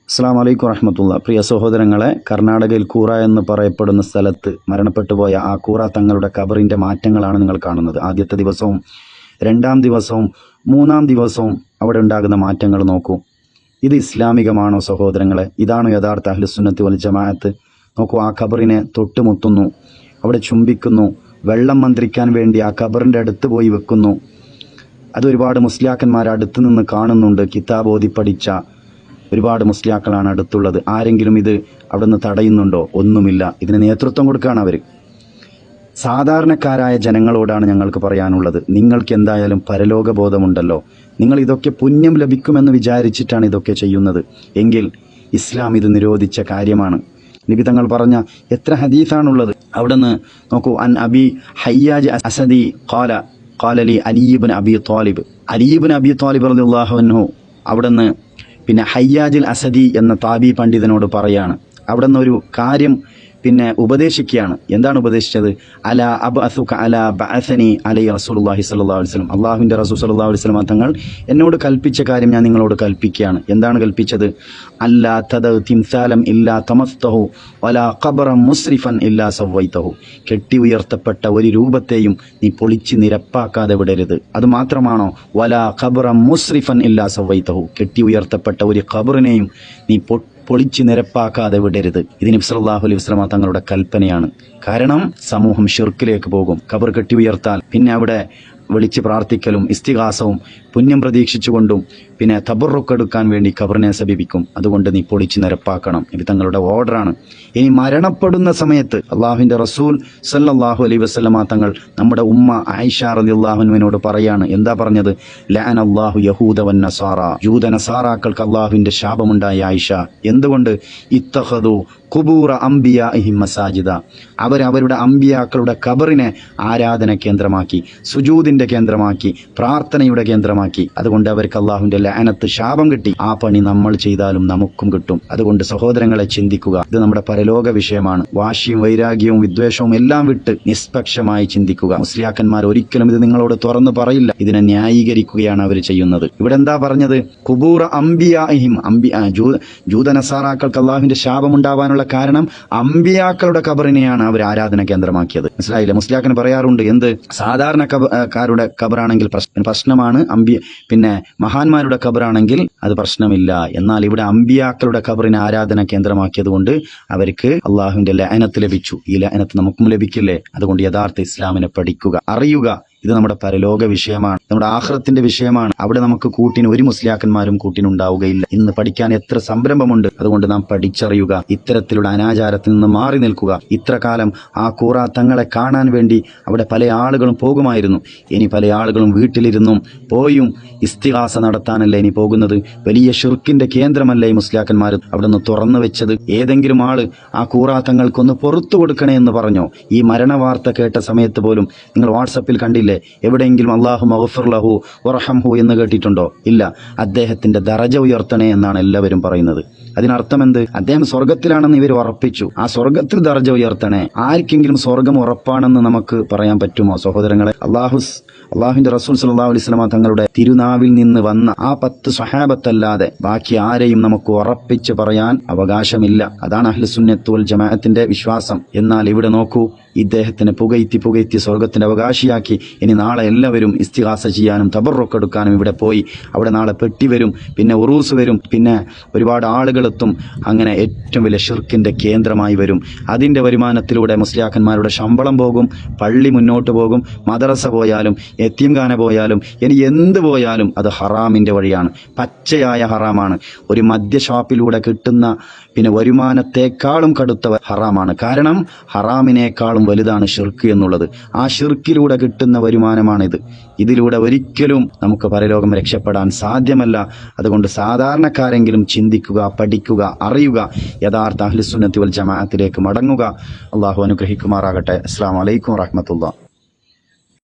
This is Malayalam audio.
അസ്സലാമു അലൈക്കും വറഹ്മത്തുള്ളാഹി. പ്രിയ സഹോദരങ്ങളെ, കർണാടകയിൽ കൂറ എന്ന് പറയപ്പെടുന്ന സ്ഥലത്ത് മരണപ്പെട്ടുപോയ ആ കൂറ തങ്ങളുടെ ഖബറിൻ്റെ മാറ്റങ്ങളാണ് നിങ്ങൾ കാണുന്നത്. ആദ്യത്തെ ദിവസവും രണ്ടാം ദിവസവും മൂന്നാം ദിവസവും അവിടെ ഉണ്ടാകുന്ന മാറ്റങ്ങൾ നോക്കൂ. ഇത് ഇസ്ലാമികമാണോ സഹോദരങ്ങളെ? ഇതാണോ യഥാർത്ഥ അഹ്ലുസുന്നത്തി വൽ ജമാഅത്ത്? നോക്കൂ, ആ ഖബറിനെ തൊട്ടുമുത്തുന്നു, അവിടെ ചുംബിക്കുന്നു, വെള്ളം മന്ത്രിക്കാൻ വേണ്ടി ആ ഖബറിൻ്റെ അടുത്ത് പോയി വെക്കുന്നു. അതൊരുപാട് മുസ്ലിയാക്കന്മാർ അടുത്ത് നിന്ന് കാണുന്നുണ്ട്. കിതാബ് ഓതി പഠിച്ച ഒരുപാട് മുസ്ലിയാക്കളാണ് അടുത്തുള്ളത്. ആരെങ്കിലും ഇത് അവിടെ നിന്ന് തടയുന്നുണ്ടോ? ഒന്നുമില്ല. ഇതിന് നേതൃത്വം കൊടുക്കുകയാണ് അവർ. സാധാരണക്കാരായ ജനങ്ങളോടാണ് ഞങ്ങൾക്ക് പറയാനുള്ളത്, നിങ്ങൾക്ക് എന്തായാലും പരലോകബോധമുണ്ടല്ലോ. നിങ്ങൾ ഇതൊക്കെ പുണ്യം ലഭിക്കുമെന്ന് വിചാരിച്ചിട്ടാണ് ഇതൊക്കെ ചെയ്യുന്നത് എങ്കിൽ ഇസ്ലാം ഇത് നിരോധിച്ച കാര്യമാണ്. നബി തങ്ങൾ പറഞ്ഞ എത്ര ഹദീസാണുള്ളത്. അവിടെ നിന്ന് നോക്കൂ. അൻ അബി ഹയ്യാജ് അസദി ഖാല ലി അലി ഇബ്നു അബി ത്വാലിബ്. അലി ഇബ്നു അബി ത്വാലിബ് റളിയല്ലാഹു അൻഹു അവിടെ നിന്ന് പിന്നെ ഹയ്യാജുൽ അസദി എന്ന താബി പണ്ഡിതനോട് പറയാണ്. അവിടെ നിന്ന് ഒരു കാര്യം ഉപദേശിക്കുകയാണ്. എന്താണ് ഉപദേശിച്ചത്? അല അബ്അസുക അല ബഅസനി അലൈ റസൂലുള്ളാഹി സ്വല്ലല്ലാഹു അലൈഹി വസല്ലം. അല്ലാഹുവിൻ്റെ റസൂൽ സ്വല്ലല്ലാഹു അലൈഹി വസല്ലം തങ്ങൾ എന്നോട് കൽപ്പിച്ച കാര്യം ഞാൻ നിങ്ങളോട് കൽപ്പിക്കുകയാണ്. എന്താണ് കൽപ്പിച്ചത്? അല്ലാ തദ തിംസാലം ഇല്ലാ തമസ്തഹു വലാ ഖബറൻ മുസ്രിഫൻ ഇല്ലാ സവൈതഹു. കെട്ടി ഉയർത്തപ്പെട്ട ഒരു രൂപത്തെയും നീ പൊളിച്ച് നിരപ്പാക്കാതെ വിടരുത്. അത് മാത്രമാണോ? വലാ ഖബറൻ മുസ്രിഫൻ ഇല്ലാ സവൈതഹു. കെട്ടി ഉയർത്തപ്പെട്ട ഒരു ഖബറിനെയും നീ പൊളിച്ച് നിരപ്പാക്കാതെ വിടരുത്. ഇത് നബി സല്ലല്ലാഹു അലൈഹി വസല്ലം തങ്ങളുടെ കൽപ്പനയാണ്. കാരണം സമൂഹം ഷിർക്കിലേക്ക് പോകും. ഖബർ കെട്ടി ഉയർത്താൽ പിന്നെ അവിടെ വിളിച്ച് പ്രാർത്ഥിക്കലും ഇസ്തിഗാസവും പുണ്യം പ്രതീക്ഷിച്ചുകൊണ്ടും തബറുക്ക് എടുക്കാൻ വേണ്ടി ഖബറിനെ സമീപിക്കും. അതുകൊണ്ട് നീ പൊളിച്ച് നിരപ്പാക്കണം. ഇത് തങ്ങളുടെ ഓർഡറാണ്. ഇനി മരണപ്പെടുന്ന സമയത്ത് അള്ളാഹുവിൻ്റെ റസൂൽ സല്ലല്ലാഹു അലൈഹി വസല്ലമ തങ്ങൾ നമ്മുടെ ഉമ്മ ആയിഷ റളിയല്ലാഹു അൻഹയോട് പറയാണ്. എന്താ പറഞ്ഞത്? ലഅനല്ലാഹു യഹൂദ വൻ നസാറ. ജൂത നസാറാക്കൾക്ക് അള്ളാഹുവിൻ്റെ ശാപമുണ്ടായി ആയിഷ. എന്തുകൊണ്ട്? ഇത്തഖദു ഖുബൂറ അംബിയാഇഹിം മസാജിദ. അവരുടെ അംബിയാക്കളുടെ ഖബറിനെ ആരാധന കേന്ദ്രമാക്കി, സുജൂദിന്റെ കേന്ദ്രമാക്കി, പ്രാർത്ഥനയുടെ കേന്ദ്രമാക്കി. അതുകൊണ്ട് അവർക്ക് അള്ളാഹുവിന്റെ ലഅനത്ത്, ശാപം കിട്ടി. ആ പണി നമ്മൾ ചെയ്താലും നമുക്കും കിട്ടും. അതുകൊണ്ട് സഹോദരങ്ങളെ ചിന്തിക്കുക. ഇത് നമ്മുടെ പരലോക വിഷയമാണ്. വാശിയും വൈരാഗ്യവും വിദ്വേഷവും എല്ലാം വിട്ട് നിഷ്പക്ഷമായി ചിന്തിക്കുക. മുസ്ലിയാക്കന്മാർ ഒരിക്കലും ഇത് നിങ്ങളോട് തുറന്നു പറയില്ല. ഇതിനെ ന്യായീകരിക്കുകയാണ് അവർ ചെയ്യുന്നത്. ഇവിടെ എന്താ പറഞ്ഞത്? ഖുബൂറ അംബിയാഇഹിം. ജൂതനസാറാക്കൾക്ക് അള്ളാഹുവിന്റെ ശാപം ഉണ്ടാവാനുള്ള കാരണം അംബിയാക്കളുടെ ഖബറിനെയാണ് അവർ ആരാധന കേന്ദ്രമാക്കിയത്. മനസ്സിലായില്ലേ? മുസ്ലിയാക്കൻ പറയാറുണ്ട്, എന്ത് സാധാരണക്കാരുടെ ഖബറാണെങ്കിൽ പ്രശ്നമാണ്, മഹാന്മാരുടെ ഖബറാണെങ്കിൽ അത് പ്രശ്നമില്ല. എന്നാൽ ഇവിടെ അംബിയാക്കളുടെ ഖബറിനെ ആരാധന കേന്ദ്രമാക്കിയത് കൊണ്ട് അവർക്ക് അള്ളാഹുവിന്റെ ലഅനത്ത് ലഭിച്ചു. ഈ ലഅനത്ത് നമുക്കും ലഭിക്കില്ലേ? അതുകൊണ്ട് യഥാർത്ഥ ഇസ്ലാമിനെ പഠിക്കുക, അറിയുക. ഇത് നമ്മുടെ പരലോക വിഷയമാണ്, നമ്മുടെ ആഖിറത്തിന്റെ വിഷയമാണ്. അവിടെ നമുക്ക് കൂട്ടിന് ഒരു മുസ്ലിയാക്കന്മാരും കൂട്ടിനുണ്ടാവുകയില്ല. ഇന്ന് പഠിക്കാൻ എത്ര സംരംഭമുണ്ട്. അതുകൊണ്ട് നാം പഠിച്ചറിയുക, ഇത്തരത്തിലുള്ള അനാചാരത്തിൽ നിന്ന് മാറി നിൽക്കുക. ഇത്ര കാലം ആ കൂറ തങ്ങളെ കാണാൻ വേണ്ടി അവിടെ പല ആളുകളും പോകുമായിരുന്നു. ഇനി പല ആളുകളും വീട്ടിലിരുന്നും പോയും ഇസ്തിഗാസ നടത്താനല്ല ഇനി പോകുന്നത്. വലിയ ഷിർക്കിന്റെ കേന്ദ്രമല്ല ഈ മുസ്ലിയാക്കന്മാർ അവിടെ നിന്ന് തുറന്നു വെച്ചത്. ഏതെങ്കിലും ആള് ആ കൂറ തങ്ങൾക്കൊന്ന് പുറത്തു കൊടുക്കണേ എന്ന് പറഞ്ഞോ? ഈ മരണവാർത്ത കേട്ട സമയത്ത് പോലും നിങ്ങൾ വാട്സപ്പിൽ കണ്ടില്ലേ? എവിടെയെങ്കിലും അല്ലാഹു മഗ്ഫിർ ലഹു വറഹംഹു എന്ന് കേട്ടിട്ടുണ്ടോ? ഇല്ല. അദ്ദേഹത്തിന്റെ ദറജ ഉയർത്തണേ എന്നാണ് എല്ലാവരും പറയുന്നത്. അതിനർത്ഥം എന്ത്? അദ്ദേഹം സ്വർഗത്തിലാണെന്ന് ഇവർ ഉറപ്പിച്ചു. ആ സ്വർഗത്തിൽ ദറജ ഉയർത്തണേ. ആർക്കെങ്കിലും സ്വർഗം ഉറപ്പാണെന്ന് നമുക്ക് പറയാൻ പറ്റുമോ സഹോദരങ്ങളെ? അള്ളാഹുവിന്റെ റസൂൽ സല്ലല്ലാഹു അലൈഹി വസല്ലം തങ്ങളുടെ തിരുനാവിൽ നിന്ന് വന്ന ആ 10 സ്വഹാബത്തല്ലാതെ ബാക്കി ആരെയും നമുക്ക് ഉറപ്പിച്ച് പറയാൻ അവകാശമില്ല. അതാണ് അഹ്ലുസുന്നത്ത് വൽ ജമാഅത്തിന്റെ വിശ്വാസം. എന്നാൽ ഇവിടെ നോക്കൂ, ഇദ്ദേഹത്തിനെ പുകഴ്ത്തി സ്വർഗത്തിന്റെ അവകാശിയാക്കി. ഇനി നാളെ എല്ലാവരും ഇസ്തിഗാസ ചെയ്യാനും തബറുക്ക് എടുക്കാനും ഇവിടെ പോയി. അവിടെ നാളെ പെട്ടി വരും, പിന്നെ ഉറൂസ് വരും, പിന്നെ ഒരുപാട് ആളുകളെത്തും. അങ്ങനെ ഏറ്റവും വലിയ ഷിർക്കിന്റെ കേന്ദ്രമായി വരും. അതിന്റെ വരുമാനത്തിലൂടെ മുസ്ലിയാക്കന്മാരുടെ ശമ്പളം പോകും, പള്ളി മുന്നോട്ട് പോകും, മദ്രസ പോയാലും യതീംഖാന പോയാലും ഇനി എന്ത് പോയാലും അത് ഹറാമിന്റെ വഴിയാണ്, പച്ചയായ ഹറാമാണ്. ഒരു മദ്യഷാപ്പിലൂടെ കിട്ടുന്ന വരുമാനത്തെക്കാളും കടുത്ത ഹറാമാണ്. കാരണം ഹറാമിനേക്കാളും വലുതാണ് ഷിർക്ക് എന്നുള്ളത്. ആ ഷിർക്കിലൂടെ കിട്ടുന്ന വരുമാനമാണിത്. ഇതിലൂടെ ഒരിക്കലും നമുക്ക് പരലോകം രക്ഷപ്പെടാൻ സാധ്യമല്ല. അതുകൊണ്ട് സാധാരണക്കാരെങ്കിലും ചിന്തിക്കുക, പഠിക്കുക, അറിയുക, യഥാർത്ഥ അഹ്ലുസുന്നത്തി വൽ ജമാഅത്തിലേക്ക് മടങ്ങുക. അള്ളാഹു അനുഗ്രഹിക്കുമാറാകട്ടെ. അസ്സലാമു അലൈക്കും വറഹ്മത്തുള്ളാഹി.